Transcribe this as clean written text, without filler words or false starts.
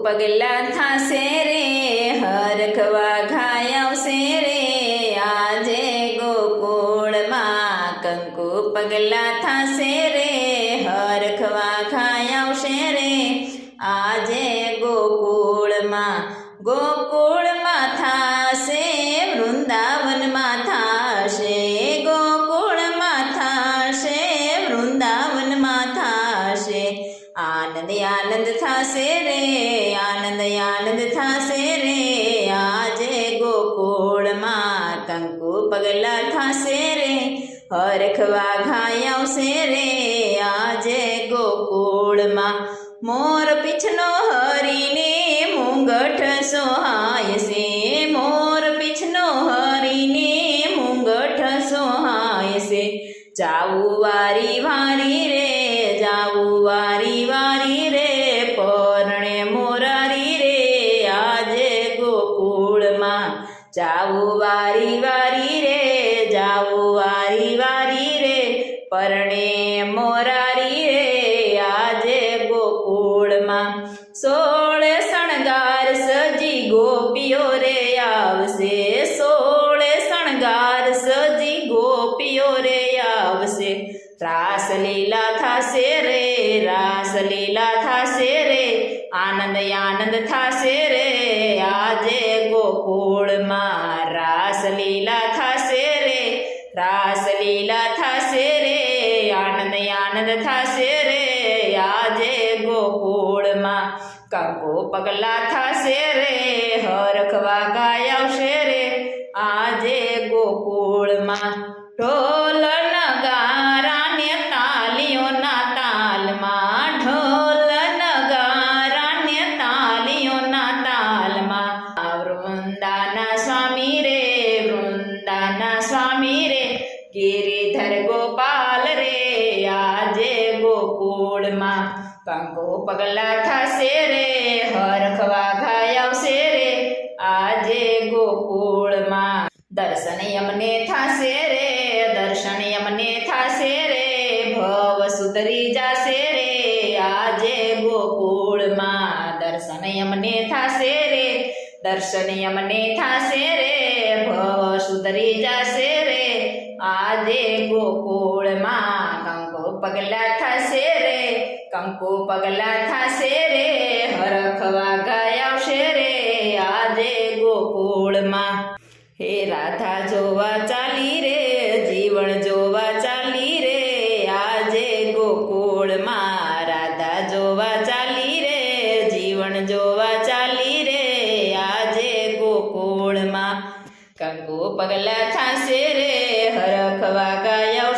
પગલા થાશે રે હરખવા ઘાય આવશે રે આજે ગોકુળમાં કંકુ પગલા થાશે રે હરખવા ઘાય આવશે રે આજે ગોકુળમાં ગોકુળમાં થાશે વૃંદાવનમાં થાશે ગોકુળમાં થાશે વૃંદાવનમાં થાશે આનંદ આનંદ થાશે રે આનંદ આનંદ થાશે રે આજે ગોકુળમાં કંકુ પગલા થાશે રે હરખવા ઘાય આવશે રે આજે ગોકુળમાં મોર પીછનો હરીને મુંગઠ સોહાય છે મોર પીછનો હરીને મુંગઠ સોહાય છે જાવું વારી વારી રે જાવું વારી વારી રે પરણે મોરારી રે આજે ગોકુળમાં જાવું વારી વારી રે જાવું વારી વારી રે પરણે મોરારી રે આજે ગોકુળમાં સોળે શણગાર સજી ગોપીઓ રે આવશે સોળે શણગાર સજી ગોપીઓ રે આવશે રાસલીલા થાશે રે રાસલીલા થાશે રે આનંદ આનંદ થાશે રે આજે ગોકુળમાં રાસલીલા થાશે રે રાસલીલા થાશે રે આનંદ આનંદ થાશે રે આજે ગોકુળમાં કંકુ પગલા થાશે રે હરખવા ઘાય આવશે રે આજે ગોકુળમાં ઢોલ નગારાને તાલીઓના તાલમાં ઢોલ નગારાને તાલીઓના તાલમાં વૃંદાના સ્વામી રે વૃંદાના સ્વામી રે ગિરિધર ગોપાલ રે આજે ગોકુળમાં કંકુ પગલા થાશે રે હરખવા ઘાય આવશે રે આજે ગોકુળમાં દર્શન યમને થાશે રે દર્શન યમને થાશે રે ભવ સુધરી જાશે રે આજે ગોકુળમાં દર્શન યમને થાશે રે દર્શન યમને થાશે રે ભવ સુધરી જાશે રે આજે ગોકુળમાં કંકુ પગલા થાશે રે કંકુ પગલા થાશે રે હરખવા ઘાય આવશે રે આજે ગોકુળમાં હે રાધા જોવા ચાલી રે જીવન જોવા ચાલી રે આજે ગોકુળમાં રાધા જોવા ચાલી રે જીવન જોવા ચાલી રે આજે ગોકુળમાં કંકુ પગલા થાશે રે હરખવા ઘાય આવશે